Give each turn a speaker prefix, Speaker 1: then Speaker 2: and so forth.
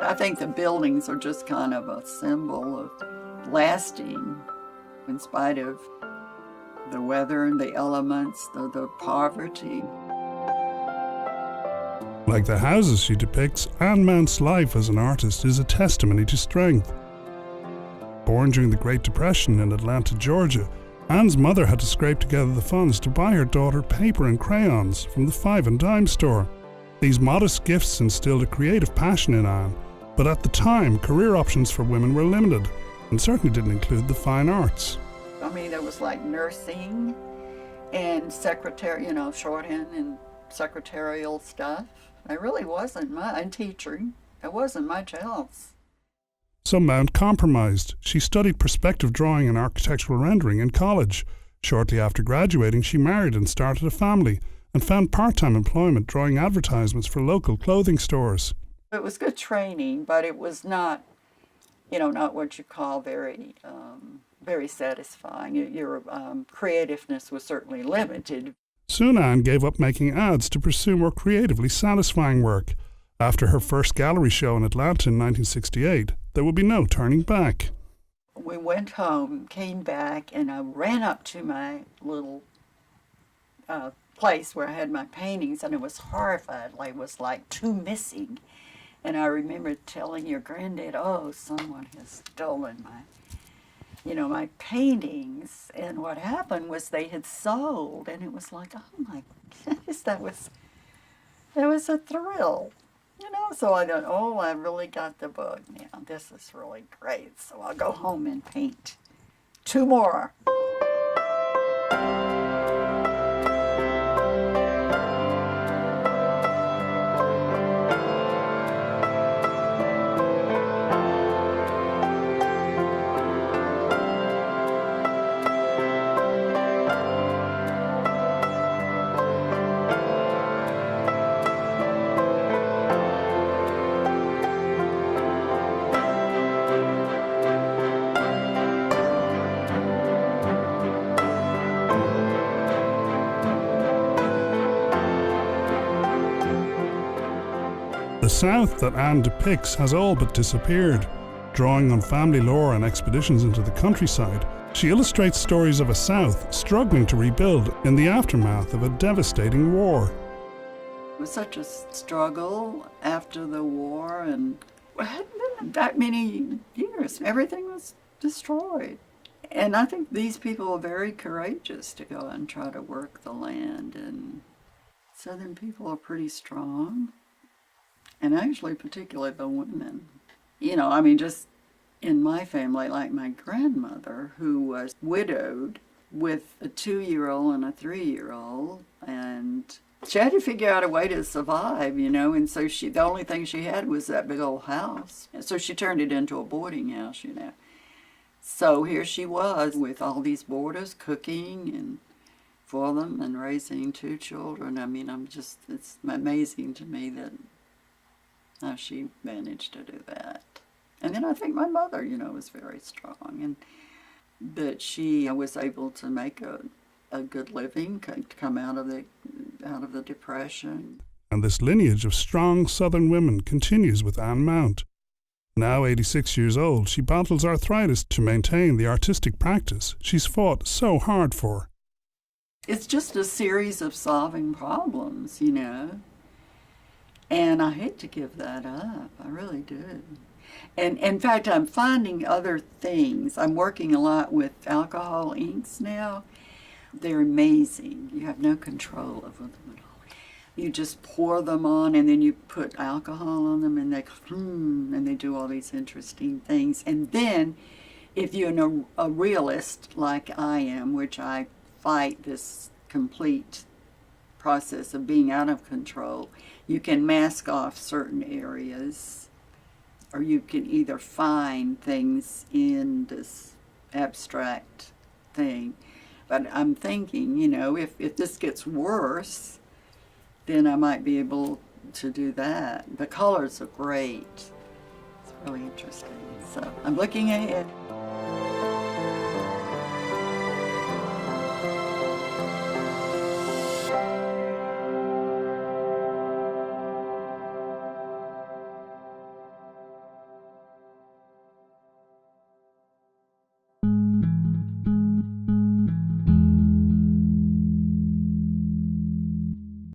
Speaker 1: I think the buildings are just kind of a symbol of lasting in spite of the weather and the elements, the poverty.
Speaker 2: Like the houses she depicts, Anne Mount's life as an artist is a testimony to strength. Born during the Great Depression in Atlanta, Georgia, Anne's mother had to scrape together the funds to buy her daughter paper and crayons from the 5 and dime store. These modest gifts instilled a creative passion in Anne, but at the time, career options for women were limited and certainly didn't include the fine arts.
Speaker 1: I mean, there was like nursing and secretary, shorthand and secretarial stuff. It really wasn't and teaching. It wasn't much else.
Speaker 2: So Mount compromised. She studied perspective drawing and architectural rendering in college. Shortly after graduating, she married and started a family and found part-time employment drawing advertisements for local clothing stores.
Speaker 1: It was good training, but it was not, not what you call very satisfying. Your creativeness was certainly limited.
Speaker 2: Soon Anne gave up making ads to pursue more creatively satisfying work. After her first gallery show in Atlanta in 1968, there would be no turning back.
Speaker 1: We went home, came back, and I ran up to my little place where I had my paintings, and I was horrified. It was like two missing. And I remember telling your granddad, "Oh, someone has stolen my paintings." And what happened was they had sold, and it was like, oh my goodness, that was a thrill. So I thought, oh, I really got the bug now. This is really great. So I'll go home and paint 2 more.
Speaker 2: The South that Anne depicts has all but disappeared. Drawing on family lore and expeditions into the countryside, she illustrates stories of a South struggling to rebuild in the aftermath of a devastating war.
Speaker 1: It was such a struggle after the war, and it hadn't been that many years. Everything was destroyed. And I think these people were very courageous to go and try to work the land. And Southern people are pretty strong. And actually, particularly the women. Just in my family, like my grandmother, who was widowed with a 2-year-old and a 3-year-old, and she had to figure out a way to survive, and so the only thing she had was that big old house. And so she turned it into a boarding house, So here she was with all these boarders cooking and for them and raising 2 children. It's amazing to me that how she managed to do that. And then I think my mother, was very strong, and that she was able to make a good living, come out of the Depression.
Speaker 2: And this lineage of strong Southern women continues with Anne Mount. Now 86 years old, she battles arthritis to maintain the artistic practice she's fought so hard for.
Speaker 1: It's just a series of solving problems, And I hate to give that up. I really do. And in fact, I'm finding other things. I'm working a lot with alcohol inks now. They're amazing. You have no control over them at all. You just pour them on, and then you put alcohol on them, and they do all these interesting things. And then, if you're a realist like I am, which I fight this complete process of being out of control, you can mask off certain areas, or you can either find things in this abstract thing. But I'm thinking, if this gets worse, then I might be able to do that. The colors are great. It's really interesting. So I'm looking ahead.